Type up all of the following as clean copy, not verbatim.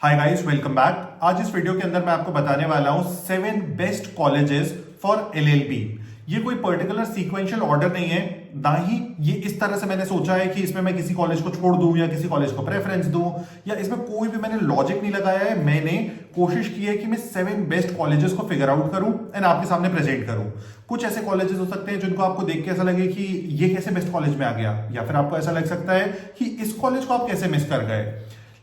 Hi guys, welcome back. आज इस video के अंदर मैं आपको बताने वाला हूं 7 बेस्ट कॉलेजेस फॉर एलएलबी। ये कोई पर्टिकुलर सीक्वेंशियल ऑर्डर नहीं है, ना ही ये इस तरह से मैंने सोचा है कि इसमें मैं किसी कॉलेज को छोड़ दूं या किसी कॉलेज को प्रेफरेंस दूं, या इसमें कोई भी मैंने लॉजिक नहीं लगाया है। मैंने कोशिश की है कि मैं 7 बेस्ट कॉलेजेस को फिगर आउट करूं एंड आपके सामने प्रेजेंट करूं। कुछ ऐसे कॉलेजेस हो सकते हैं जिनको आपको देख के ऐसा लगे कि ये कैसे बेस्ट कॉलेज में आ गया, या फिर आपको ऐसा लग सकता है कि इस कॉलेज को आप कैसे मिस कर गए।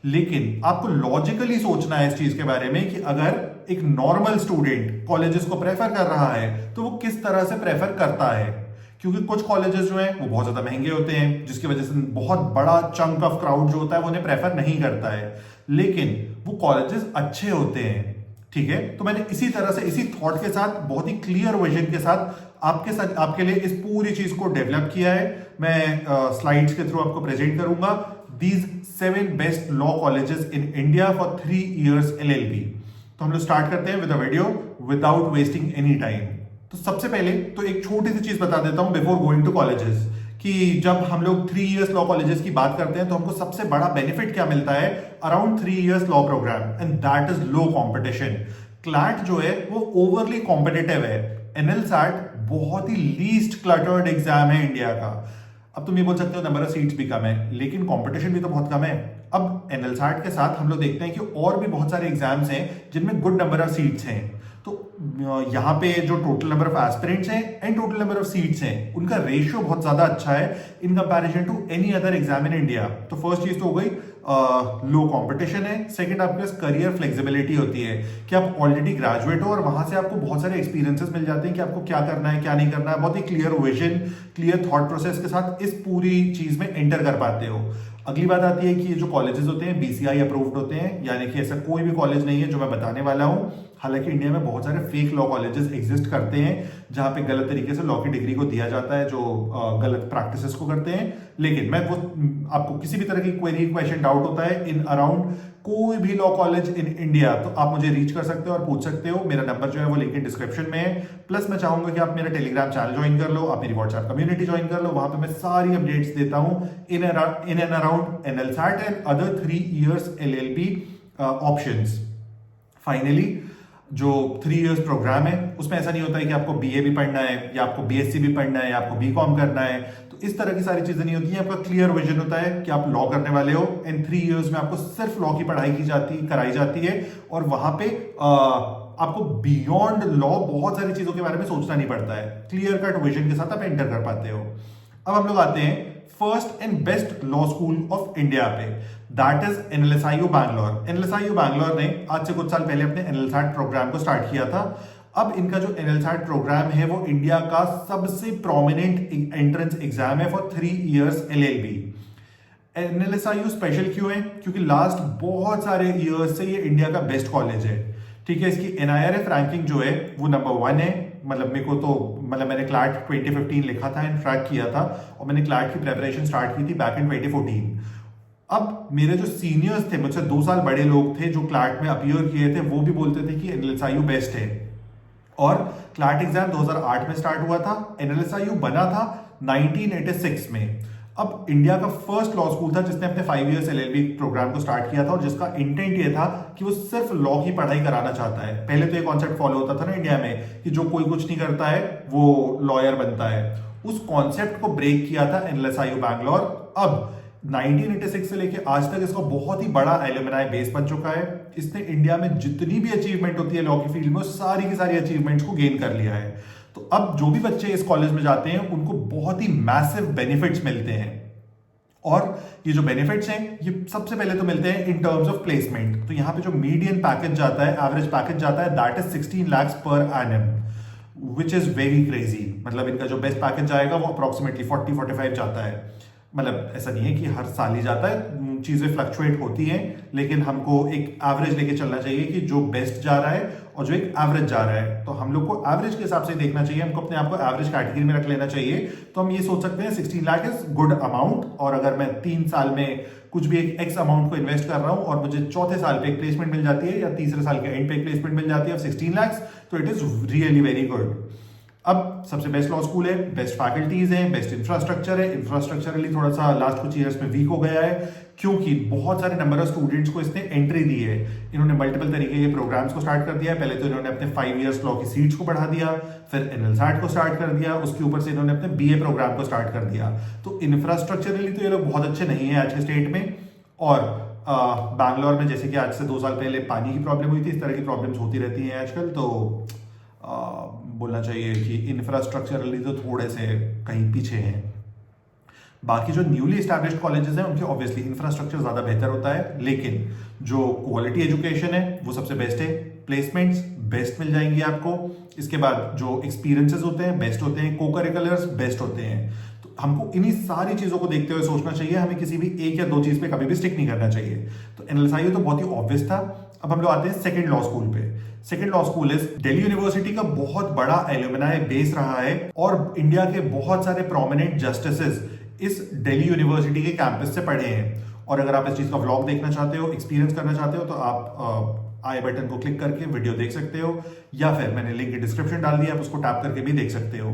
लेकिन आपको लॉजिकली सोचना है इस चीज के बारे में कि अगर एक नॉर्मल स्टूडेंट कॉलेजेस को प्रेफर कर रहा है तो वो किस तरह से प्रेफर करता है। क्योंकि कुछ कॉलेजेस जो हैं वो बहुत ज्यादा महंगे होते हैं, जिसकी वजह से बहुत बड़ा चंक ऑफ क्राउड जो होता है वो उन्हें प्रेफर नहीं करता है, लेकिन वो कॉलेजेस अच्छे होते हैं। ठीक है, तो मैंने इसी तरह से इसी थॉट के साथ बहुत ही क्लियर विजन के साथ आपके लिए इस पूरी चीज को डेवलप किया है। मैं स्लाइड्स के थ्रू आपको प्रेजेंट करूंगा these 7 best law colleges in India for 3 years LLB। तो हम लोग स्टार्ट करते हैं with a video without wasting any time. तो सबसे पहले तो एक छोटी सी चीज बता देता हूं बिफोर गोइंग टू कॉलेजेस, कि जब हम लोग 3 years लॉ कॉलेजेस की बात करते हैं तो हमको सबसे बड़ा बेनिफिट क्या मिलता है around 3 years law program, and that is low competition. CLAT जो है वो ओवरली कॉम्पिटिटिव है, एनएलसैट बहुत ही लीस्ट क्लटर्ड एग्जाम है इंडिया का। अब तुम ये बोल सकते हो नंबर ऑफ सीट्स भी कम है, लेकिन कंपटीशन भी तो बहुत कम है। अब एनएलसैट के साथ हम लोग देखते हैं कि और भी बहुत सारे एग्जाम्स हैं जिनमें गुड नंबर ऑफ सीट्स हैं। तो यहाँ पे जो टोटल नंबर ऑफ एस्पिरेंट्स हैं and total number of seats हैं, उनका रेशियो बहुत ज्यादा अच्छा है in comparison to any other exam in India. तो फर्स्ट चीज तो हो गई लो कंपटीशन है। सेकंड, आपके पास करियर फ्लेक्सिबिलिटी होती है कि आप ऑलरेडी ग्रेजुएट हो और वहां से आपको बहुत सारे एक्सपीरियंसेस मिल जाते हैं कि आपको क्या करना है क्या नहीं करना है। बहुत ही clear vision, clear thought process के साथ इस पूरी चीज में एंटर कर पाते हो। अगली बात आती है कि ये जो कॉलेजेस होते हैं बीसीआई अप्रूव्ड होते हैं, यानी कि ऐसा कोई भी कॉलेज नहीं है जो मैं बताने वाला हूं। हालांकि इंडिया में बहुत सारे फेक लॉ कॉलेजेस एग्जिस्ट करते हैं जहां पे गलत तरीके से लॉ की डिग्री को दिया जाता है, जो गलत प्रैक्टिसेस को करते हैं। लेकिन मैं वो आपको किसी भी तरह की क्वेरी क्वेश्चन डाउट होता है इन अराउंड कोई भी लॉ कॉलेज इन इंडिया, तो आप मुझे रीच कर सकते हो और पूछ सकते हो। मेरा नंबर जो है वो लिंक इन डिस्क्रिप्शन में है। प्लस मैं चाहूंगा कि आप मेरा टेलीग्राम चैनल ज्वाइन कर लो, आप मेरी व्हाट्सएप कम्युनिटी ज्वाइन कर लो। वहां पे मैं सारी अपडेट्स देता हूं in and around NLSAT and other 3 years LLB options. Finally जो 3 years प्रोग्राम है उसमें ऐसा नहीं होता है कि आपको बीए भी पढ़ना है या आपको बीएससी भी पढ़ना है या आपको बीकॉम करना है। तो इस तरह की सारी चीजें नहीं होती हैं। आपका क्लियर विजन होता है कि आप लॉ करने वाले हो एंड 3 years में आपको सिर्फ लॉ की पढ़ाई कराई जाती है, और वहां पे आपको बियॉन्ड लॉ बहुत सारी चीजों के बारे में सोचना नहीं पड़ता है। क्लियर कट विजन के साथ आप एंटर कर पाते हो। अब हम लोग आते हैं first and best law school of India पे, that is NLSIU Bangalore. NLSIU Bangalore ने आज से कुछ साल पहले अपने एनएलसैट प्रोग्राम को स्टार्ट किया था। अब इनका जो एनएलसैट प्रोग्राम है वो इंडिया का सबसे प्रोमिनेंट एंट्रेंस एग्जाम है for 3 years LLB। NLSIU special क्यों है? क्योंकि लास्ट बहुत सारे ईयर्स से ये इंडिया का बेस्ट कॉलेज है। ठीक है, इसकी एनआईआरएफ रैंकिंग जो है वो नंबर 1 है। मतलब मेरे को तो मैंने क्लैट 2015 लिखा था एंड ट्रैक किया था, और मैंने क्लैट की प्रेपरेशन स्टार्ट की थी बैक इन 2014। अब मेरे जो सीनियर्स थे, मुझसे 2 साल बड़े लोग थे जो क्लैट में अपीयर किए थे, वो भी बोलते थे कि एनएलएसआईयू बेस्ट है। और क्लैट एग्जाम 2008 में स्टार्ट हुआ था, एनएलएसआईयू बना था 1986 में। अब इंडिया का फर्स्ट लॉ स्कूल था जिसने अपने 5 years LLB प्रोग्राम को स्टार्ट किया था, और जिसका इंटेंट ये था कि वो सिर्फ लॉ की पढ़ाई कराना चाहता है। पहले तो ये कॉन्सेप्ट फॉलो होता था ना इंडिया में कि जो कोई कुछ नहीं करता है वो लॉयर बनता है। उस कॉन्सेप्ट को ब्रेक किया था एनएलएसआईयू बैंगलोर। अब 1986 से लेके आज तक इसका बहुत ही बड़ा एलुमनाई बेस बन चुका है। इसने इंडिया में जितनी भी अचीवमेंट होती है लॉ की फील्ड में, सारी की सारी अचीवमेंट्स को गेन कर लिया है। तो अब जो भी बच्चे इस कॉलेज में जाते हैं उनको बहुत ही मैसिव बेनिफिट्स मिलते हैं, और ये जो बेनिफिट्स हैं ये सबसे पहले तो मिलते हैं इन टर्म्स ऑफ प्लेसमेंट। तो यहाँ पे जो मीडियन पैकेज जाता है, एवरेज पैकेज जाता है, that is 16 lakhs per annum, which is very crazy. मतलब इनका जो बेस्ट पैकेज जाएगा वो अप्रोक्सीमेटली 40-45 जाता है। मतलब ऐसा नहीं है कि हर साल ही जाता है, चीजें फ्लक्चुएट होती हैं, लेकिन हमको एक एवरेज लेके चलना चाहिए कि जो बेस्ट जा रहा है और जो एक एवरेज जा रहा है, तो हम लोग को एवरेज के हिसाब से देखना चाहिए। हमको अपने आप को एवरेज कैटेगरी में रख लेना चाहिए। तो हम ये सोच सकते हैं 16 लाख इज गुड अमाउंट, और अगर मैं 3 साल में कुछ भी एक एक्स अमाउंट को इन्वेस्ट कर रहा हूं और मुझे चौथे साल पे एक प्लेसमेंट मिल जाती है या तीसरे साल के एंड पे एक प्लेसमेंट मिल जाती है 16 lakhs, तो it is really very good. अब सबसे बेस्ट लॉ स्कूल है, बेस्ट फैकल्टीज है, बेस्ट इंफ्रास्ट्रक्चर है। इंफ्रास्ट्रक्चरली थोड़ा सा लास्ट कुछ ईयर्स में वीक हो गया है, क्योंकि बहुत सारे नंबर ऑफ स्टूडेंट्स को इसने एंट्री दी है। इन्होंने मल्टीपल तरीके के प्रोग्राम्स को स्टार्ट कर दिया है। पहले तो इन्होंने अपने 5 इयर्स लॉ की सीट्स को बढ़ा दिया, फिर एनएलसैट को स्टार्ट कर दिया, उसके ऊपर से इन्होंने अपने बीए प्रोग्राम को स्टार्ट कर दिया। तो इंफ्रास्ट्रक्चरली तो ये लोग बहुत अच्छे नहीं है आज के स्टेट में। और बैंगलोर में जैसे कि आज से 2 साल पहले पानी की प्रॉब्लम हुई थी, इस तरह की प्रॉब्लम्स होती रहती हैं आजकल। तो बोलना चाहिए कि इंफ्रास्ट्रक्चरली तो थोड़े से कहीं पीछे हैं। बाकी जो न्यूली एस्टैब्लिश्ड कॉलेजेस हैं उनके ऑब्वियसली इंफ्रास्ट्रक्चर ज़्यादा बेहतर होता है, लेकिन जो क्वालिटी एजुकेशन है वो सबसे बेस्ट है। प्लेसमेंट्स बेस्ट मिल जाएंगी आपको। इसके बाद जो एक्सपीरियंसेस होते हैं बेस्ट होते हैं, को करिकुलर्स बेस्ट होते हैं। तो हमको इन्हीं सारी चीज़ों को देखते हुए सोचना चाहिए, हमें किसी भी एक या दो चीज़ पे कभी भी स्टिक नहीं करना चाहिए। तो एनएलएसआईयू तो बहुत ही ऑब्वियस था। अब हम लोग आते हैं सेकेंड लॉ स्कूल पे। Second law school is Delhi university का बहुत बड़ा एल्यूमिनाई बेस रहा है और इंडिया के बहुत सारे प्रोमिनेंट जस्टिसेस इस दिल्ली यूनिवर्सिटी के कैंपस से पढ़े हैं। और अगर आप इस चीज का व्लॉग देखना चाहते हो, एक्सपीरियंस करना चाहते हो, तो आप आई बटन को क्लिक करके वीडियो देख सकते हो, या फिर मैंने लिंक डिस्क्रिप्शन डाल दिया, आप उसको टैप करके भी देख सकते हो।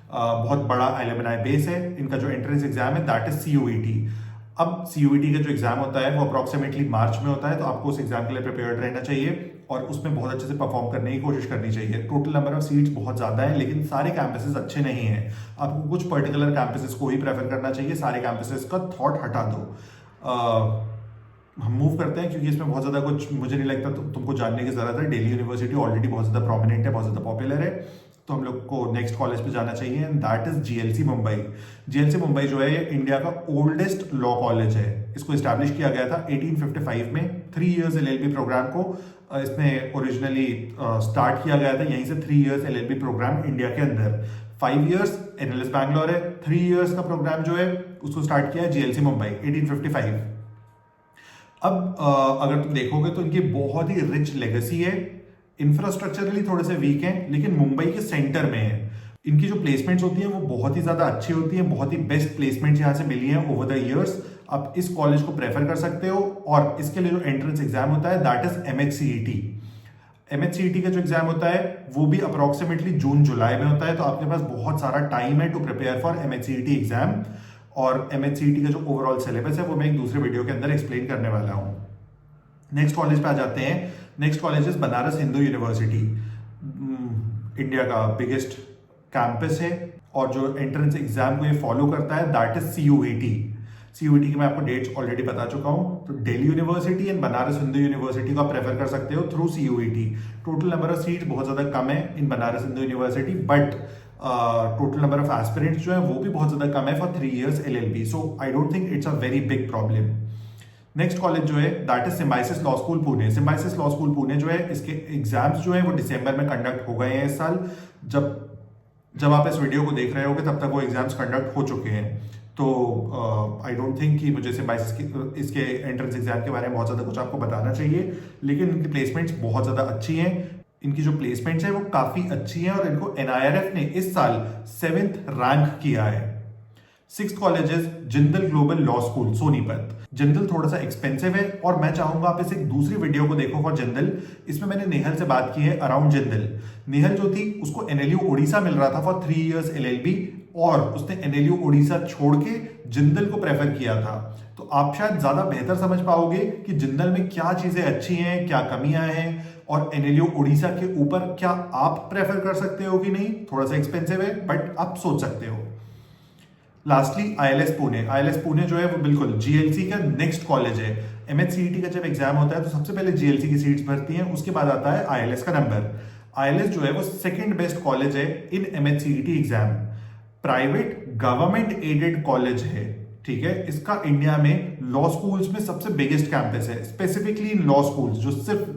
बहुत बड़ा एल्यूमिनाई बेस है। इनका जो एंट्रेंस एग्जाम है दैट इज CUET। अब CUET का जो एग्जाम होता है वो अप्रोक्सीमेटली मार्च में होता है, तो आपको उस एग्जाम के लिए प्रिपेयर्ड रहना चाहिए और उसमें बहुत अच्छे से परफॉर्म करने की कोशिश करनी चाहिए। टोटल नंबर ऑफ सीट्स बहुत ज्यादा है, लेकिन सारे कैंपसेस अच्छे नहीं हैं। आपको कुछ पर्टिकुलर कैंपसेस को ही प्रेफर करना चाहिए, सारे कैंपसेस का थॉट हटा दो। हम मूव करते हैं क्योंकि इसमें बहुत ज्यादा कुछ मुझे नहीं लगता तुमको जानने की जरूरत है। दिल्ली यूनिवर्सिटी ऑलरेडी बहुत ज्यादा प्रोमिनेंट है, बहुत ज्यादा पॉपुलर है। तो हम लोग को नेक्स्ट कॉलेज पे जाना चाहिए and that is GLC Mumbai. GLC Mumbai जो है ये इंडिया का ओल्डेस्ट लॉ कॉलेज है। इसको इस्टेब्लिश किया गया था 1855 में। 3 इयर्स LLB प्रोग्राम को इसने ओरिजिनली स्टार्ट किया गया था, यहीं से 3 इयर्स LLB प्रोग्राम इंडिया के अंदर। 5 इयर्स NLS बैंगलोर है, 3 इयर्स का प्रोग्राम जो है उसको स्टार्ट किया है GLC मुंबई 1855। अब अगर तुम देखोगे तो इनकी बहुत ही रिच लेगेसी है। इंफ्रास्ट्रक्चरली थोड़े से वीक हैं, लेकिन मुंबई के सेंटर में है। इनकी जो प्लेसमेंट्स होती हैं वो बहुत ही ज्यादा अच्छी होती हैं, बहुत ही बेस्ट प्लेसमेंट्स यहाँ से मिली हैं ओवर द इयर्स। आप इस कॉलेज को प्रेफर कर सकते हो। और इसके लिए जो एंट्रेंस एग्जाम होता है दैट इज MHCET। MHCET का जो एग्जाम होता है वो भी अप्रोक्सीमेटली जून जुलाई में होता है, तो आपके पास बहुत सारा टाइम है to prepare for MHCET exam. और MHCET का जो ओवरऑल सिलेबस है वो मैं एक दूसरे वीडियो के अंदर एक्सप्लेन करने वाला हूँ। नेक्स्ट कॉलेज पे आ जाते हैं। Next college is Banaras Hindu university. India का बिगेस्ट कैंपस है और जो एंट्रेंस एग्जाम को ये फॉलो करता है दैट इज CUET। CUET की मैं आपको डेट्स ऑलरेडी बता चुका हूं। तो Delhi university and Banaras Hindu university को आप प्रेफर कर सकते हो through CUET। Total number of seats बहुत ज्यादा कम है in Banaras Hindu university, but total number of aspirants जो है वो भी बहुत ज्यादा कम है for 3 years LLB। So I don't think it's a very big problem. Next college जो है that is Symbiosis law school Pune. Symbiosis law school Pune जो है इसके एग्जाम्स जो है वो दिसंबर में कंडक्ट हो गए हैं इस साल। जब आप इस वीडियो को देख रहे होगे तब तक वो एग्जाम्स कंडक्ट हो चुके हैं। तो आई डोंट थिंक कि मुझे सिम्बायोसिस इसके एंट्रेंस एग्जाम के बारे में बहुत ज्यादा कुछ आपको बताना चाहिए, लेकिन इनकी प्लेसमेंट्स बहुत ज्यादा अच्छी हैं। इनकी जो प्लेसमेंट्स है वो काफी अच्छी हैं और इनको NIRF ने इस साल 7th रैंक किया है। 6th college is Jindal global law school Sonipat. Jindal थोड़ा सा एक्सपेंसिव है और मैं चाहूंगा आप इस एक दूसरी वीडियो को देखो फॉर जिंदल। इसमें मैंने नेहल से बात की है अराउंड जिंदल। नेहल जो थी उसको NLU उड़ीसा मिल रहा था फॉर 3 इयर्स LLB और उसने NLU उड़ीसा छोड़ के जिंदल को प्रेफर किया था। तो आप शायद ज्यादा बेहतर समझ पाओगे कि जिंदल में क्या चीजें अच्छी हैं, क्या कमियां हैं, और NLU उड़ीसा के ऊपर क्या आप प्रेफर कर सकते हो कि नहीं। थोड़ा सा एक्सपेंसिव है बट आप सोच सकते हो। Lastly ILS Pune. ILS Pune जो है वो बिल्कुल GLC का नेक्स्ट कॉलेज है। MHCET का जब एग्जाम होता है तो सबसे पहले GLC की सीट्स भरती हैं, उसके बाद आता है ILS का नंबर। ILS जो है वो सेकंड बेस्ट कॉलेज है इन MHCET exam. Private government aided college है, ठीक है। इसका इंडिया में लॉ स्कूल्स में सबसे बिगेस्ट कैंपस है, स्पेसिफिकली इन लॉ स्कूल्स जो सिर्फ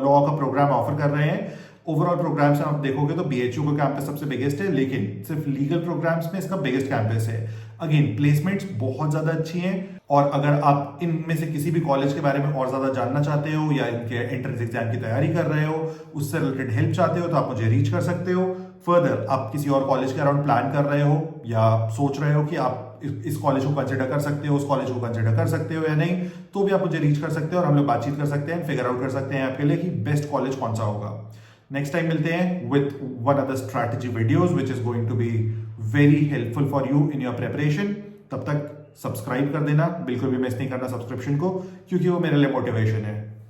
लॉ का प्रोग्राम ऑफर कर रहे हैं। ओवरऑल प्रोग्राम्स आप देखोगे तो BHU का कैंपस सबसे बिगेस्ट है, लेकिन सिर्फ लीगल प्रोग्राम्स में इसका बिगेस्ट कैंपस है। अगेन प्लेसमेंट्स बहुत ज्यादा अच्छी हैं और अगर आप इनमें से किसी भी कॉलेज के बारे में और ज्यादा जानना चाहते हो या इनके एंट्रेंस एग्जाम की तैयारी कर रहे हो, उससे रिलेटेड हेल्प चाहते हो, तो आप मुझे रीच कर सकते हो। फर्दर आप किसी और कॉलेज के अराउंड प्लान कर रहे हो या सोच रहे हो कि आप इस कॉलेज को कंसिडर कर सकते हो, उस कॉलेज को कंसिडर कर सकते हो या नहीं, तो भी आप मुझे रीच कर सकते हो और हम लोग बातचीत कर सकते हैं, फिगर आउट कर सकते हैं आपके लिए कि बेस्ट कॉलेज कौन सा होगा। नेक्स्ट टाइम मिलते हैं with one of the strategy videos which is going to be very helpful for you in your preparation. तब तक सब्सक्राइब कर देना, बिल्कुल भी मिस नहीं करना सब्सक्रिप्शन को, क्योंकि वो मेरे लिए मोटिवेशन है।